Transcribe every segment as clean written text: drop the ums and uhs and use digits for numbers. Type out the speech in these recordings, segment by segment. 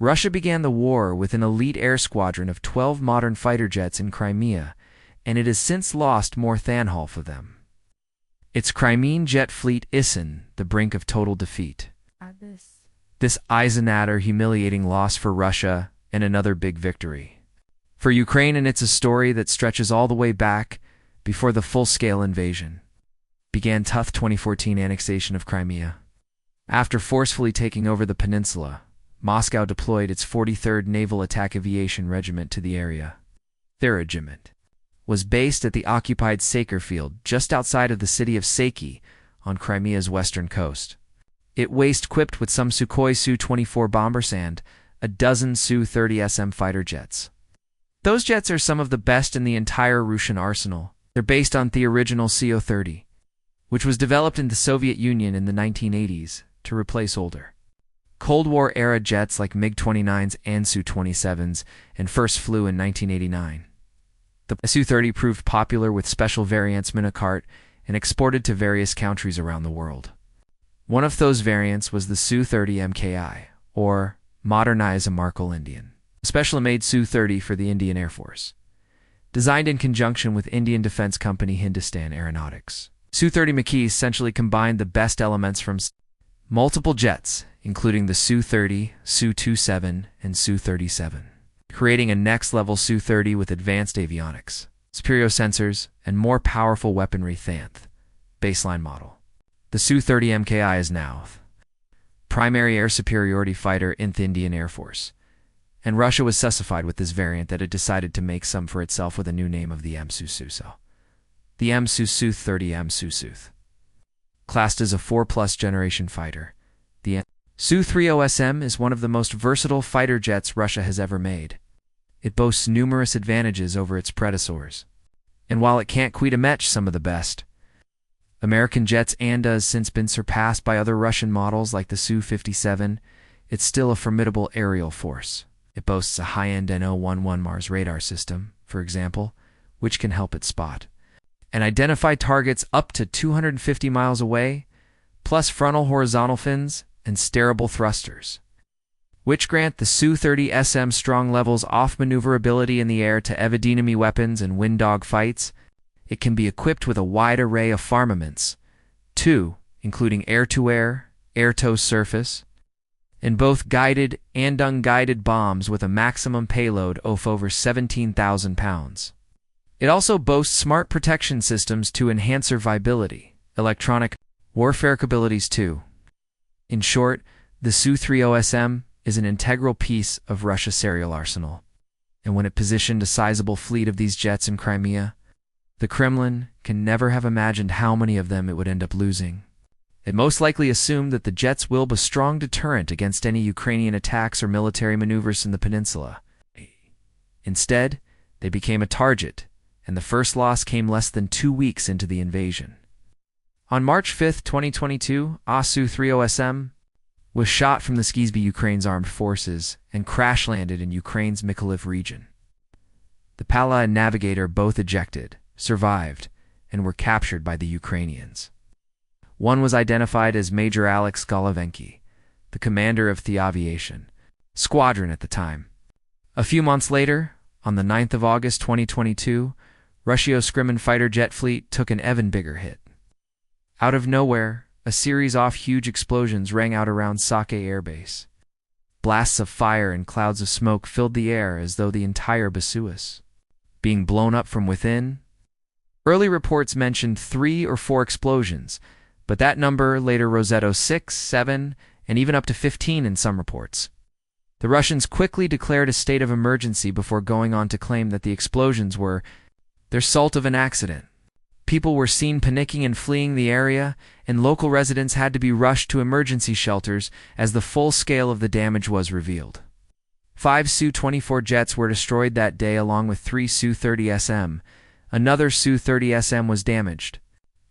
Russia began the war with an elite air squadron of 12 modern fighter jets in Crimea, and it has since lost more than half of them. Its Crimean jet fleet is on the brink of total defeat. This is another humiliating loss for Russia and another big victory for Ukraine, and it's a story that stretches all the way back before the full-scale invasion began. 2014 annexation of Crimea. After forcefully taking over the peninsula, Moscow deployed its 43rd Naval Attack Aviation Regiment to the area. Their regiment was based at the occupied Saki airfield just outside of the city of Saki on Crimea's western coast. It was equipped with some Sukhoi Su-24 bombers and a dozen Su-30SM fighter jets. Those jets are some of the best in the entire Russian arsenal. They're based on the original Su-30, which was developed in the Soviet Union in the 1980s to replace older Cold War-era jets like MiG-29s and Su-27s, and first flew in 1989. The Su-30 proved popular with special variants Minacart and exported to various countries around the world. One of those variants was the Su-30 MKI, or Modernized Amarkal Indian, a specially-made Su-30 for the Indian Air Force. Designed in conjunction with Indian defense company Hindustan Aeronautics, Su-30 MKI essentially combined the best elements from multiple jets, including the Su-30, Su-27, and Su-37, creating a next-level Su-30 with advanced avionics, superior sensors, and more powerful weaponry than the baseline model. The Su-30 MKI is now the primary air superiority fighter in the Indian Air Force, and Russia was satisfied with this variant that it decided to make some for itself with a new name of the M-Su-Su. The M-Su-Su-30 M-Su-Su. Classed as a 4+ generation fighter, the Su-30SM is one of the most versatile fighter jets Russia has ever made. It boasts numerous advantages over its predecessors, and while it can't quite match some of the best American jets and has since been surpassed by other Russian models like the Su-57, it's still a formidable aerial force. It boasts a high-end NO-11 Mars radar system, for example, which can help it spot and identify targets up to 250 miles away, plus frontal horizontal fins and steerable thrusters, which grant the Su-30SM strong levels of maneuverability in the air to evade enemy weapons and win dog fights. It can be equipped with a wide array of armaments, too, including air-to-air, air-to-surface, and both guided and unguided bombs with a maximum payload of over 17,000 pounds. It also boasts smart protection systems to enhance survivability, electronic warfare capabilities too. In short, the Su-30SM is an integral piece of Russia's serial arsenal, and when it positioned a sizable fleet of these jets in Crimea, the Kremlin can never have imagined how many of them it would end up losing. It most likely assumed that the jets will be a strong deterrent against any Ukrainian attacks or military maneuvers in the peninsula. Instead, they became a target, and the first loss came less than 2 weeks into the invasion. On March 5, 2022, a Su-30SM was shot from the skies by Ukraine's armed forces and crash-landed in Ukraine's Mykolaiv region. The Pala and Navigator both ejected, survived, and were captured by the Ukrainians. One was identified as Major Alex Golovenky, the commander of the Aviation Squadron at the time. A few months later, on the 9th of August 2022, Russia's Crimean fighter jet fleet took an even bigger hit. Out of nowhere, a series of huge explosions rang out around Saki airbase. Blasts of fire and clouds of smoke filled the air as though the entire base was being blown up from within. Early reports mentioned 3 or 4 explosions, but that number later rose to 6, 7, and even up to 15 in some reports. The Russians quickly declared a state of emergency before going on to claim that the explosions were the result of an accident. People were seen panicking and fleeing the area, and local residents had to be rushed to emergency shelters as the full scale of the damage was revealed. 5 Su-24 jets were destroyed that day along with 3 Su-30SM. Another Su-30SM was damaged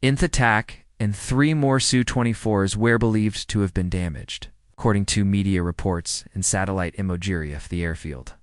in the attack, and 3 more Su-24s were believed to have been damaged, according to media reports and satellite imagery of the airfield.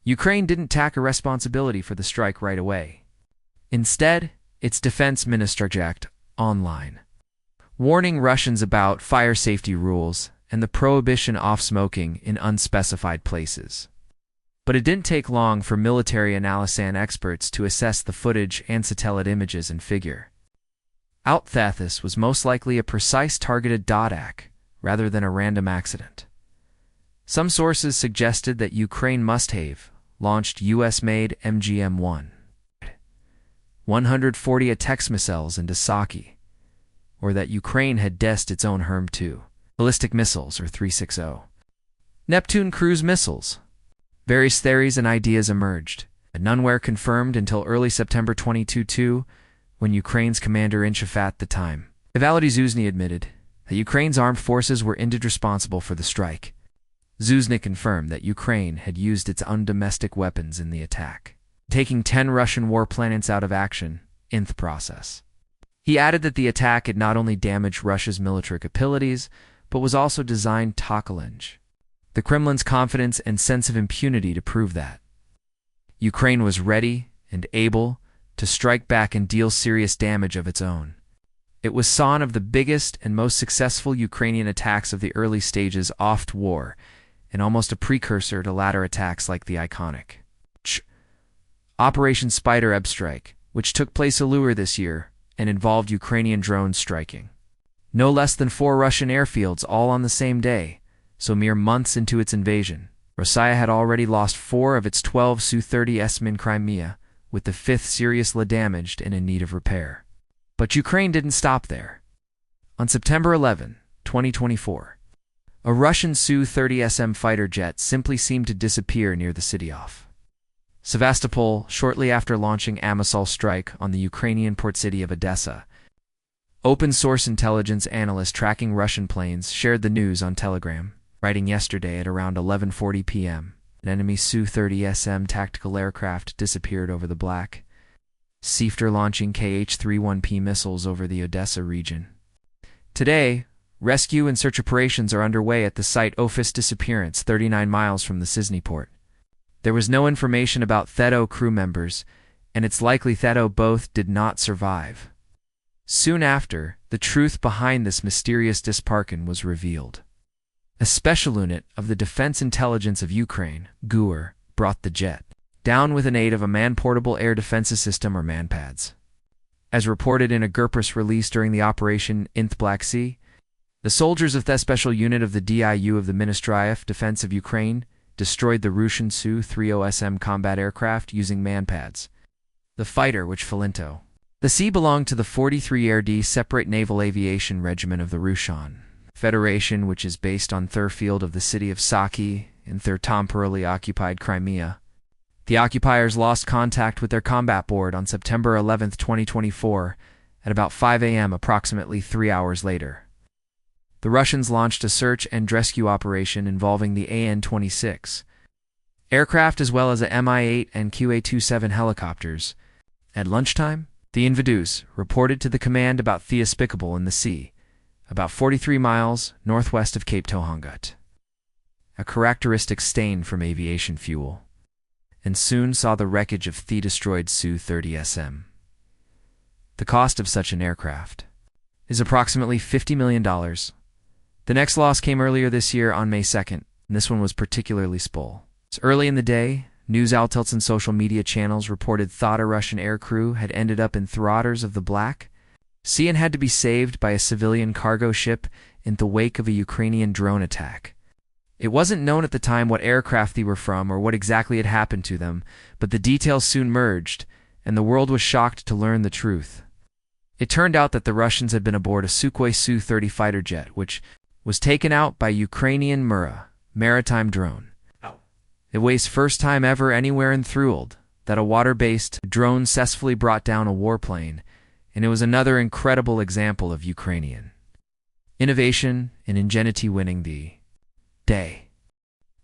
Ukraine didn't take a responsibility for the strike right away. Instead, its defense minister jacked online, warning Russians about fire safety rules and the prohibition of smoking in unspecified places. But it didn't take long for military analysis experts to assess the footage and satellite images and figure out Thetis was most likely a precise targeted attack rather than a random accident. Some sources suggested that Ukraine must have launched US-made MGM-1 140 attack missiles into Saki, or that Ukraine had tested its own HERM-2 ballistic missiles or 360 Neptune cruise missiles. Various theories and ideas emerged, but none were confirmed until early September 2022, when Ukraine's commander-in-chief at the time, Naval Zuzny, admitted that Ukraine's armed forces were indeed responsible for the strike. Zuzny confirmed that Ukraine had used its own domestic weapons in the attack, taking 10 Russian warplanes out of action in the process. He added that the attack had not only damaged Russia's military capabilities, but was also designed to challenge the Kremlin's confidence and sense of impunity to prove that Ukraine was ready and able to strike back and deal serious damage of its own. It was one of the biggest and most successful Ukrainian attacks of the early stages of the war, and almost a precursor to latter attacks like the iconic Operation Spider Ebb strike, which took place earlier this year and involved Ukrainian drones striking no less than 4 Russian airfields all on the same day, so mere months into its invasion. Russia had already lost 4 of its 12 Su-30s in Crimea, with the 5th seriously damaged and in need of repair. But Ukraine didn't stop there. On September 11, 2024, a Russian Su-30SM fighter jet simply seemed to disappear near the city of Sevastopol shortly after launching a missile strike on the Ukrainian port city of Odessa. Open-source intelligence analysts tracking Russian planes shared the news on Telegram, writing yesterday at around 11:40 p.m. An enemy Su-30SM tactical aircraft disappeared over the Black Sea after launching Kh-31P missiles over the Odessa region. Today, rescue and search operations are underway at the site of its disappearance 39 miles from the Sisny port. There was no information about Theto crew members, and it's likely Theto both did not survive. Soon after, the truth behind this mysterious disappearance was revealed. A special unit of the Defense Intelligence of Ukraine, GUR, brought the jet down with an aid of a man-portable air defense system or MANPADS. As reported in a GUR release during the operation in the Black Sea, the soldiers of the special unit of the DIU of the Ministry of Defense of Ukraine destroyed the Russian Su-30SM combat aircraft using MANPADS. The fighter, which fell into the sea, belonged to the 43 Air Separate Naval Aviation Regiment of the Russian Federation, which is based on the airfield of the city of Saki in their temporarily occupied Crimea. The occupiers lost contact with their combat board on September 11, 2024, at about 5 a.m. approximately 3 hours later. The Russians launched a search and rescue operation involving the AN-26 aircraft as well as the Mi-8 and QA-27 helicopters. At lunchtime, the Invadus reported to the command about the despicable in the sea, about 43 miles northwest of Cape Tohongut, a characteristic stain from aviation fuel, and soon saw the wreckage of the destroyed Su-30SM. The cost of such an aircraft is approximately $50 million. The next loss came earlier this year on May 2nd, and this one was particularly small. Early in the day, news outlets and social media channels reported that a Russian aircrew had ended up in the waters of the Black Sea and had to be saved by a civilian cargo ship in the wake of a Ukrainian drone attack. It wasn't known at the time what aircraft they were from or what exactly had happened to them, but the details soon merged, and the world was shocked to learn the truth. It turned out that the Russians had been aboard a Sukhoi Su-30 fighter jet, which was taken out by Ukrainian Mura maritime drone. It was first time ever anywhere in the world that a water-based drone successfully brought down a warplane, and it was another incredible example of Ukrainian innovation and ingenuity winning the day.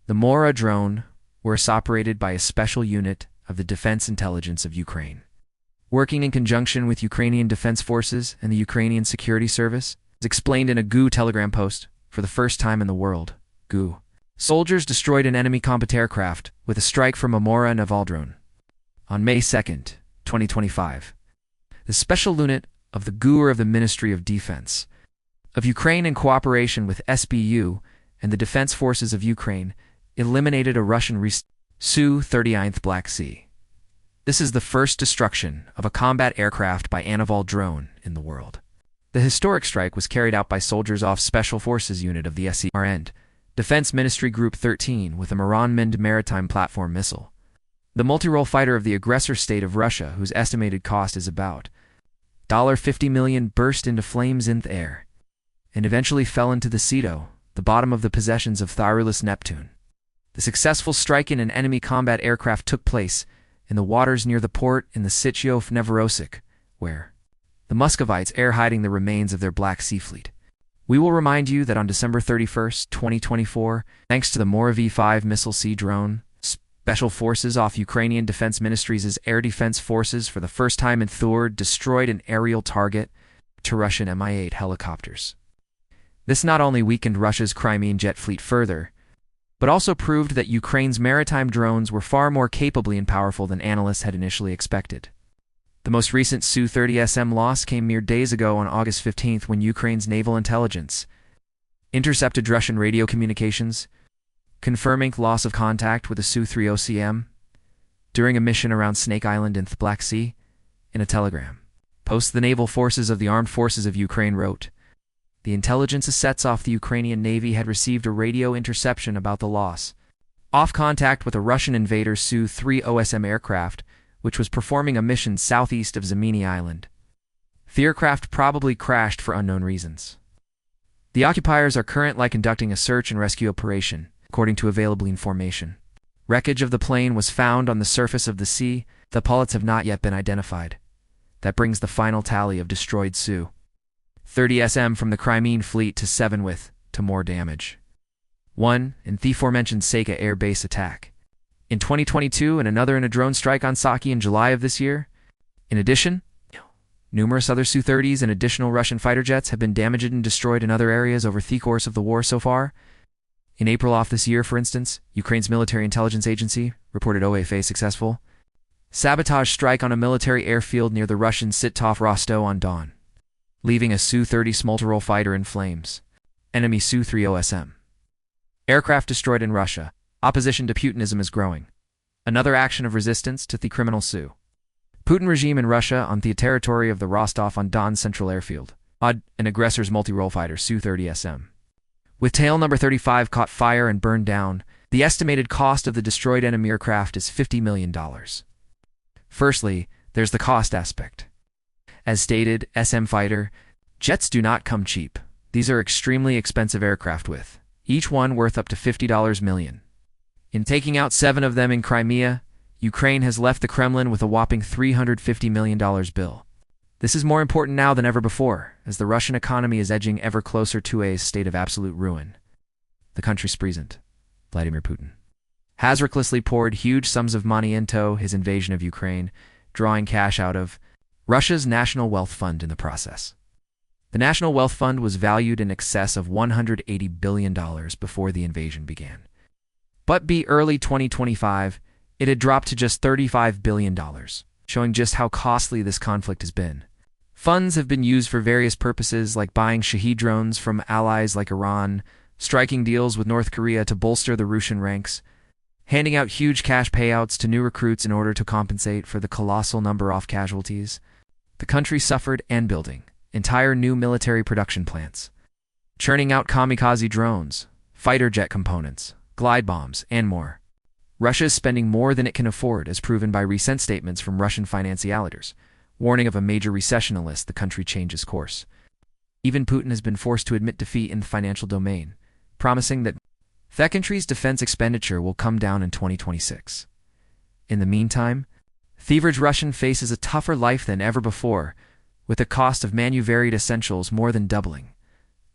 The Mora drone was operated by a special unit of the Defense Intelligence of Ukraine, working in conjunction with Ukrainian Defense Forces and the Ukrainian Security Service, as explained in a GU Telegram post. For the first time in the world, GU soldiers destroyed an enemy combat aircraft with a strike from a Mora naval drone. On May 2nd, 2025, the special unit of the GUR of the Ministry of Defense of Ukraine in cooperation with SBU and the defense forces of Ukraine eliminated a Russian Su-39th Black Sea. This is the first destruction of a combat aircraft by a naval drone in the world. The historic strike was carried out by soldiers off Special Forces Unit of the SCRN, Defense Ministry Group 13 with a Iran-manned maritime platform missile. The multi-role fighter of the aggressor state of Russia, whose estimated cost is about $50 million, burst into flames in the air and eventually fell into the Ceto, the bottom of the possessions of Thyrulus Neptune. The successful strike in an enemy combat aircraft took place in the waters near the port in the Sitio of Novorossiysk, where the Muscovites air hiding the remains of their Black Sea fleet. We will remind you that on December 31st, 2024, thanks to the Moravy-5 missile sea drone, Special Forces off Ukrainian Defense Ministries' air defense forces for the first time in Thor destroyed an aerial target to Russian Mi-8 helicopters. This not only weakened Russia's Crimean jet fleet further, but also proved that Ukraine's maritime drones were far more capable and powerful than analysts had initially expected. The most recent Su-30SM loss came mere days ago on August 15th when Ukraine's naval intelligence intercepted Russian radio communications, confirming loss of contact with the Su-30CM during a mission around Snake Island in the Black Sea. In a telegram post, the naval forces of the Armed Forces of Ukraine wrote, "The intelligence assets off the Ukrainian Navy had received a radio interception about the loss off contact with a Russian invader Su-30SM aircraft, which was performing a mission southeast of Zamini Island. The aircraft probably crashed for unknown reasons. The occupiers are currently conducting a search and rescue operation, according to available information. Wreckage of the plane was found on the surface of the sea. The pilots have not yet been identified. That brings the final tally of destroyed Su-30SM from the Crimean fleet to 7 with to more damage. 1 in the aforementioned Saki air base attack in 2022 and another in a drone strike on Saki in July of this year. In addition, numerous other Su-30s and additional Russian fighter jets have been damaged and destroyed in other areas over the course of the war so far. In April of this year, for instance, Ukraine's military intelligence agency reported OFA successful sabotage strike on a military airfield near the Russian Sitov Rostov-on-Don, leaving a Su-30 multi-role fighter in flames. Enemy Su-30SM aircraft destroyed in Russia. Opposition to Putinism is growing. Another action of resistance to the criminal Putin regime in Russia on the territory of the Rostov-on-Don Central Airfield. An aggressor's multi-role fighter Su-30SM. With tail number 35 caught fire and burned down, the estimated cost of the destroyed enemy aircraft is $50 million. Firstly, there's the cost aspect. As stated, SM fighter jets do not come cheap. These are extremely expensive aircraft with each one worth up to $50 million. In taking out 7 of them in Crimea, Ukraine has left the Kremlin with a whopping $350 million bill. This is more important now than ever before, as the Russian economy is edging ever closer to a state of absolute ruin. The country's president, Vladimir Putin, has recklessly poured huge sums of money into his invasion of Ukraine, drawing cash out of Russia's National Wealth Fund in the process. The National Wealth Fund was valued in excess of $180 billion before the invasion began. But by early 2025, it had dropped to just $35 billion, showing just how costly this conflict has been. Funds have been used for various purposes like buying Shahed drones from allies like Iran, striking deals with North Korea to bolster the Russian ranks, handing out huge cash payouts to new recruits in order to compensate for the colossal number of casualties the country suffered, and building entire new military production plants, churning out kamikaze drones, fighter jet components, glide bombs, and more. Russia is spending more than it can afford, as proven by recent statements from Russian financiers, warning of a major recession unless the country changes course. Even Putin has been forced to admit defeat in the financial domain, promising that the country's defense expenditure will come down in 2026. In the meantime, the average Russian faces a tougher life than ever before, with the cost of varied essentials more than doubling.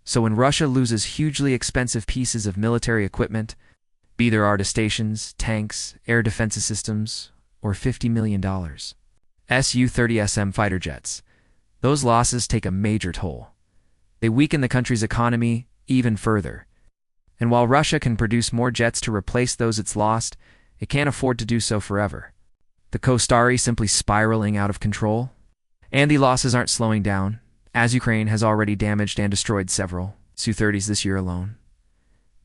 So when Russia loses hugely expensive pieces of military equipment, be there artillery stations, tanks, air defense systems, or $50 million Su-30SM fighter jets, those losses take a major toll. They weaken the country's economy even further. And while Russia can produce more jets to replace those it's lost, it can't afford to do so forever. The Kostari simply spiraling out of control. And the losses aren't slowing down, as Ukraine has already damaged and destroyed several Su-30s this year alone.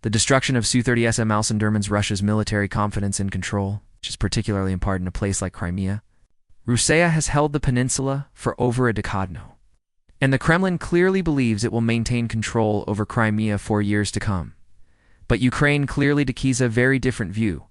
The destruction of Su-30 also undermines Russia's military confidence in control, which is particularly important in a place like Crimea. Russia has held the peninsula for over a decade now, and the Kremlin clearly believes it will maintain control over Crimea for years to come. But Ukraine clearly takes a very different view.